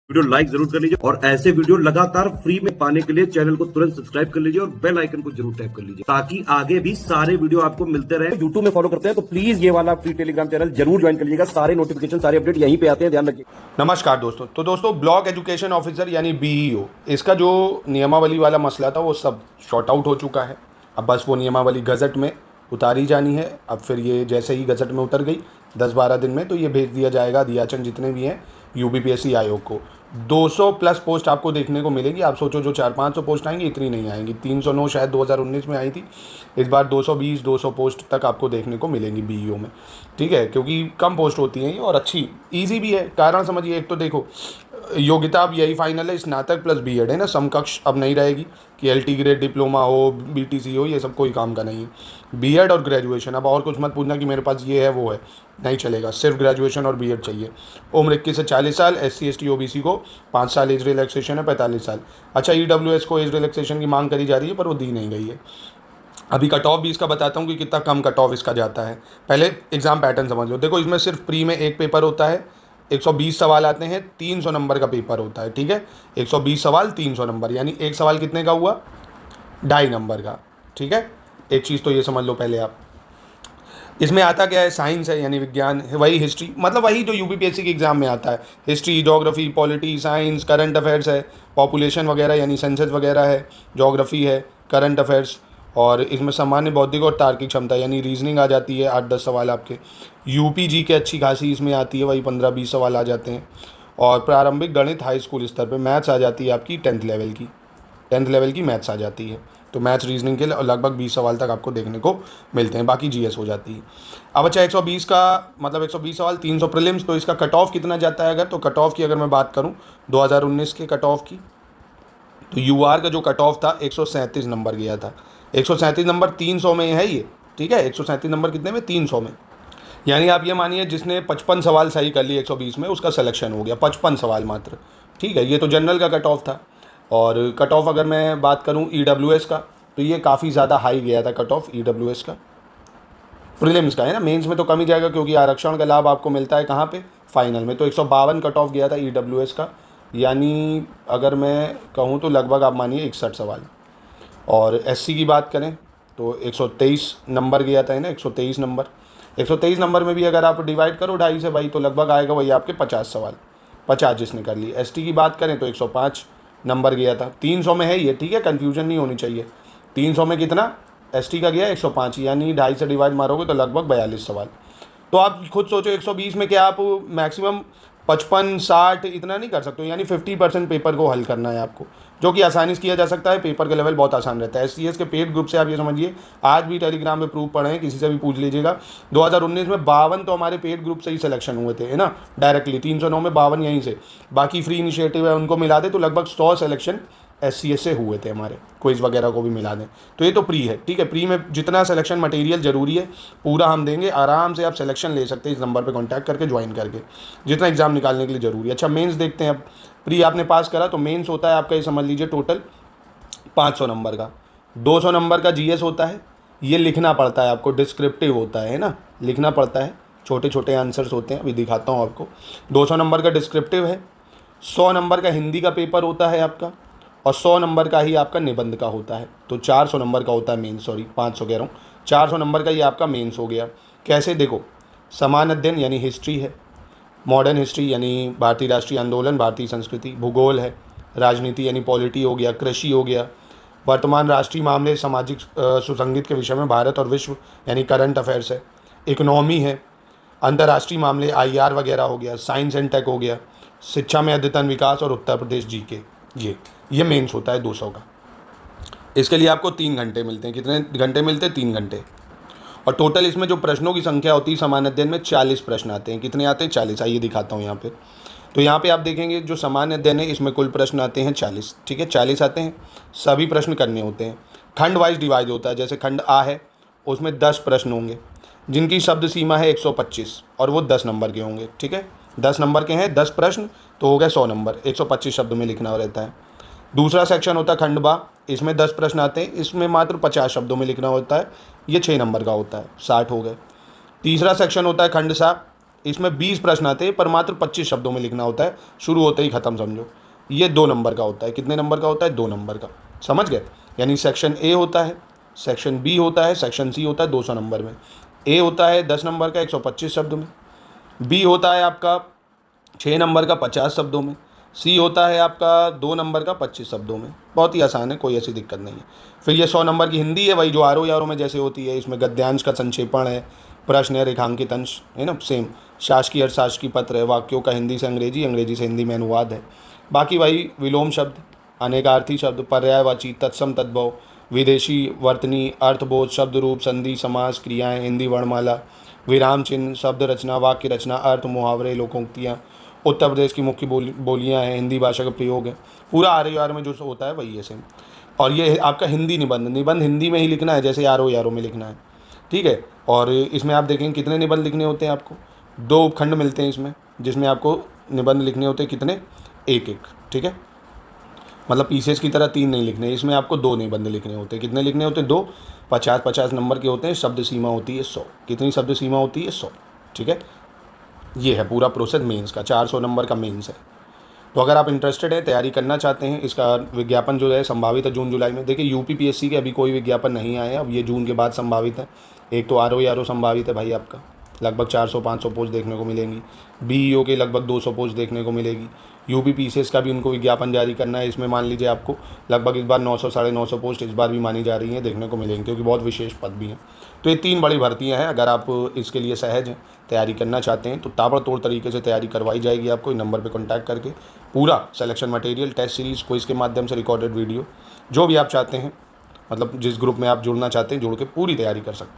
Video like जरूर कर लीजिए और ऐसे वीडियो लगातार फ्री में पाने के लिए चैनल को तुरंत सब्सक्राइब कर लीजिए और बेल आइकन को जरूर टैप कर लीजिए ताकि आगे भी सारे वीडियो आपको मिलते रहे। यूट्यूब में फॉलो करते हैं तो प्लीज ये वाला फ्री टेलीग्राम चैनल जरूर ज्वाइन कर लीजिएगा। सारे नोटिफिकेशन सारे अपडेट यहीं पे आते हैं, ध्यान रखिए। नमस्कार दोस्तों। तो दोस्तों ब्लॉक एजुकेशन ऑफिसर यानी बीईओ, इसका जो नियमावली वाला मसला था वो सब शॉर्ट आउट हो चुका है। अब बस वो नियमावली गजट में उतारी जानी है। अब फिर ये जैसे ही गजट में उतर गई 10-12 दिन में तो ये भेज दिया जाएगा अध्याचन जितने भी हैं यूपीपीएससी आयोग को। 200 प्लस पोस्ट आपको देखने को मिलेगी। आप सोचो जो 400-500 पोस्ट आएंगी इतनी नहीं आएंगी। 309 शायद 2019 में आई थी, इस बार 220-200 पोस्ट तक आपको देखने को मिलेंगी बीईओ में। ठीक है, क्योंकि कम पोस्ट होती हैं और अच्छी ईजी भी है। कारण समझिए, एक तो देखो योग्यता अब यही फाइनल है, स्नातक प्लस बीएड है ना, समकक्ष अब नहीं रहेगी कि एलटी ग्रेड डिप्लोमा हो, बीटीसी हो, ये सब कोई काम का नहीं है। बीएड और ग्रेजुएशन। अब और कुछ मत पूछना कि मेरे पास ये है वो है, नहीं चलेगा, सिर्फ ग्रेजुएशन और बीएड चाहिए। उम्र 21 से 40 साल, SC ST OBC को 5 साल एज रिलैक्सेशन है, 45 साल। अच्छा, EWS को एज रिलैक्सेशन की मांग करी जा रही है पर वो दी नहीं गई है। अभी कट ऑफ भी इसका बताता हूँ कि कितना कम कट ऑफ इसका जाता है। पहले एग्जाम पैटर्न समझ लो। देखो, इसमें सिर्फ प्री में एक पेपर होता है, 120 सवाल आते हैं, 300 नंबर का पेपर होता है। ठीक है, 120 सवाल 300 नंबर, यानी एक सवाल कितने का हुआ, 2.5 नंबर का। ठीक है, एक चीज़ तो ये समझ लो पहले आप। इसमें आता क्या है, साइंस है यानी विज्ञान है, वही हिस्ट्री, मतलब वही जो यूपीपीएससी के एग्जाम में आता है। History, geography, polity, science, current affairs है, पॉपुलेशन वगैरह यानी सेंसस वगैरह है, ज्योग्राफी है, करंट अफेयर्स, और इसमें सामान्य बौद्धिक और तार्किक क्षमता यानी रीजनिंग आ जाती है। 8-10 सवाल आपके यूपीजी के अच्छी खासी इसमें आती है, वही 15-20 सवाल आ जाते हैं। और प्रारंभिक गणित हाई स्कूल स्तर पे मैथ्स आ जाती है आपकी 10th लेवल की मैथ्स आ जाती है। तो मैथ्स रीजनिंग के लगभग 20 सवाल तक आपको देखने को मिलते हैं, बाकी जीएस हो जाती है। अब अच्छा, 120 का मतलब 120 सवाल 300 प्रीलिम्स, तो इसका कट ऑफ कितना जाता है? अगर तो कट ऑफ की अगर मैं बात करूँ 2019 के कट ऑफ की, तो यूआर का जो कट ऑफ था 137 नंबर गया था। 137 नंबर 300 में है ये। ठीक है, 137 नंबर कितने में, 300 में। यानी आप ये मानिए जिसने 55 सवाल सही कर लिए 120 में, उसका सिलेक्शन हो गया 55 सवाल मात्र। ठीक है, ये तो जनरल का कट ऑफ था। और कट ऑफ अगर मैं बात करूं EWS का, तो ये काफ़ी ज़्यादा हाई गया था कट ऑफ EWS का। प्रीलिम्स का है ना, मेंस में तो कम ही जाएगा क्योंकि आरक्षण का लाभ आपको मिलता है कहाँ पे, फाइनल में। तो 152 कट ऑफ गया था EWS का, यानी अगर मैं कहूँ तो लगभग आप मानिए 61 सवाल। और SC की बात करें तो 123 नंबर गया था, है ना, 123 नंबर। 123 नंबर में भी अगर आप डिवाइड करो 2.5 से भाई, तो लगभग आएगा वही आपके 50 सवाल, 50 जिसने कर ली। ST की बात करें तो 105 नंबर गया था। 300 में है ये, ठीक है, कन्फ्यूजन नहीं होनी चाहिए। 300 में कितना ST का गया, 105, यानी 2.5 से डिवाइड मारोगे तो लगभग 42 सवाल। तो आप खुद सोचो 120 में क्या आप मैक्सिमम 55-60 इतना नहीं कर सकते हो, यानी 50% पेपर को हल करना है आपको, जो कि आसानी से किया जा सकता है। पेपर का लेवल बहुत आसान रहता है। SCS के पेड ग्रुप से आप ये समझिए, आज भी टेलीग्राम में प्रूफ पढ़े हैं, किसी से भी पूछ लीजिएगा। 2019 में 52 तो हमारे पेड ग्रुप से ही सिलेक्शन हुए थे, है ना, डायरेक्टली 309 में 52 यहीं से। बाकी फ्री इनिशिएटिव है उनको मिला दे तो लगभग 100 सिलेक्शन SCS से हुए थे हमारे, क्विज वगैरह को भी मिला दें तो। ये तो प्री है। ठीक है, प्री में जितना सिलेक्शन मटेरियल ज़रूरी है पूरा हम देंगे, आराम से आप सिलेक्शन ले सकते हैं इस नंबर पे कांटेक्ट करके ज्वाइन करके, जितना एग्जाम निकालने के लिए ज़रूरी है। अच्छा, मेंस देखते हैं। अब प्री आपने पास करा तो मेंस होता है आपका, ये समझ लीजिए टोटल 500 नंबर का। 200 नंबर का GS होता है, ये लिखना पड़ता है आपको, डिस्क्रिप्टिव होता है ना, लिखना पड़ता है, छोटे छोटे आंसर्स होते हैं, अभी दिखाता हूँ आपको। 200 नंबर का डिस्क्रिप्टिव है। 100 नंबर का हिंदी का पेपर होता है आपका, और 100 नंबर का ही आपका निबंध का होता है। तो 400 नंबर का होता है मेंस, सॉरी 500 कह रहा हूँ, 400 नंबर का ये आपका मेंस हो गया। कैसे देखो, समान अध्ययन यानी हिस्ट्री है, मॉडर्न हिस्ट्री यानी भारतीय राष्ट्रीय आंदोलन, भारतीय संस्कृति, भूगोल है, राजनीति यानी पॉलिटी हो गया, कृषि हो गया, वर्तमान राष्ट्रीय मामले, सामाजिक सुसंगत के विषय में भारत और विश्व यानी करंट अफेयर्स है, इकोनॉमी है, अंतर्राष्ट्रीय मामले IR वगैरह हो गया, साइंस एंड टेक हो गया, शिक्षा में अद्यतन विकास, और उत्तर प्रदेश GK। ये मेंस होता है 200 का। इसके लिए आपको 3 घंटे मिलते हैं। कितने घंटे मिलते हैं? 3 घंटे। और टोटल इसमें जो प्रश्नों की संख्या होती है, सामान्य अध्ययन में 40 प्रश्न आते हैं। कितने आते हैं? 40। आइए दिखाता हूँ यहाँ पे। तो यहाँ पे आप देखेंगे जो सामान्य अध्ययन है इसमें कुल प्रश्न आते हैं 40। ठीक है, 40 आते हैं, सभी प्रश्न करने होते हैं। खंड वाइज डिवाइड होता है, जैसे खंड A है उसमें 10 प्रश्न होंगे जिनकी शब्द सीमा है 125, और वो 10 नंबर के होंगे। ठीक है, 10 नंबर के हैं, 10 प्रश्न तो हो गए 100 नंबर, 125 शब्द में लिखना रहता है। दूसरा सेक्शन होता है खंड बा, इसमें 10 प्रश्न आते हैं, इसमें मात्र 50 शब्दों में लिखना होता है, ये 6 नंबर का होता है, 60 हो गए। तीसरा सेक्शन होता है खंड सा, इसमें 20 प्रश्न आते हैं पर मात्र 25 शब्दों में लिखना होता है, शुरू होते ही ख़त्म समझो। ये 2 नंबर का होता है। कितने नंबर का होता है? 2 नंबर का। समझ गए? यानी सेक्शन ए होता है, सेक्शन बी होता है, सेक्शन सी होता है 200 नंबर में। ए होता है 10 नंबर का 125 शब्दों में, बी होता है आपका 6 नंबर का 50 शब्दों में, सी होता है आपका 2 नंबर का 25 शब्दों में। बहुत ही आसान है, कोई ऐसी दिक्कत नहीं है। फिर ये 100 नंबर की हिंदी है, वही जो आरो यारों में जैसे होती है। इसमें गद्यांश का संक्षेपण है, प्रश्न है, रेखांकित अंश है ना, सेम। शासकीय अर्थशास्त्री पत्र है, वाक्यों का हिंदी से अंग्रेजी, अंग्रेजी से हिंदी में अनुवाद है। बाकी वही विलोम शब्द, अनेकार्थी शब्द, पर्यायवाची, तत्सम, तद्भव, विदेशी, वर्तनी, अर्थबोध, शब्द रूप, संधि, समास, क्रियाएं, हिंदी वर्णमाला, विराम चिन्ह, शब्द रचना, वाक्य रचना, अर्थ, मुहावरे, लोकोक्तियाँ, उत्तर प्रदेश की मुख्य बोलियाँ हैं, हिंदी भाषा का प्रयोग है। पूरा आर में जो होता है वही है सेम। और ये आपका हिंदी निबंध, निबंध हिंदी में ही लिखना है, जैसे आर में लिखना है, ठीक है। और इसमें आप देखेंगे कितने निबंध लिखने होते हैं आपको, 2 उपखंड मिलते हैं इसमें, जिसमें आपको निबंध लिखने होते हैं कितने, 1-1, ठीक है। मतलब पीसेस की तरह 3 नहीं लिखने, इसमें आपको 2 निबंध लिखने होते हैं। कितने लिखने होते हैं? 2। 50-50 नंबर के होते हैं। शब्द सीमा होती है 100। कितनी शब्द सीमा होती है? 100, ठीक है। ये है पूरा प्रोसेस मेंस का, 400 नंबर का मेंस है। तो अगर आप इंटरेस्टेड हैं, तैयारी करना चाहते हैं, इसका विज्ञापन जो है संभावित है जून जुलाई में। देखिए यूपीपीएससी के अभी कोई विज्ञापन नहीं आए हैं, अब ये जून के बाद संभावित है। एक तो आर संभावित है भाई, आपका लगभग 400-500 पोस्ट देखने को मिलेंगी। बीईओ के लगभग 200 पोस्ट देखने को मिलेगी। यूपीपीसीएस का भी उनको विज्ञापन जारी करना है, इसमें मान लीजिए आपको लगभग इस बार 900-950 पोस्ट इस बार भी मानी जा रही हैं, देखने को मिलेंगी, क्योंकि बहुत विशेष पद भी हैं। तो ये 3 बड़ी भर्तियां हैं। अगर आप इसके लिए सहज हैं, तैयारी करना चाहते हैं, तो ताबड़तोड़ तरीके से तैयारी करवाई जाएगी आपको। इन नंबर पर कॉन्टैक्ट करके पूरा selection material, test series, quiz के माध्यम से रिकॉर्डेड वीडियो, जो भी आप चाहते हैं, मतलब जिस ग्रुप में आप जुड़ना चाहते हैं, जुड़ के पूरी तैयारी कर सकते हैं।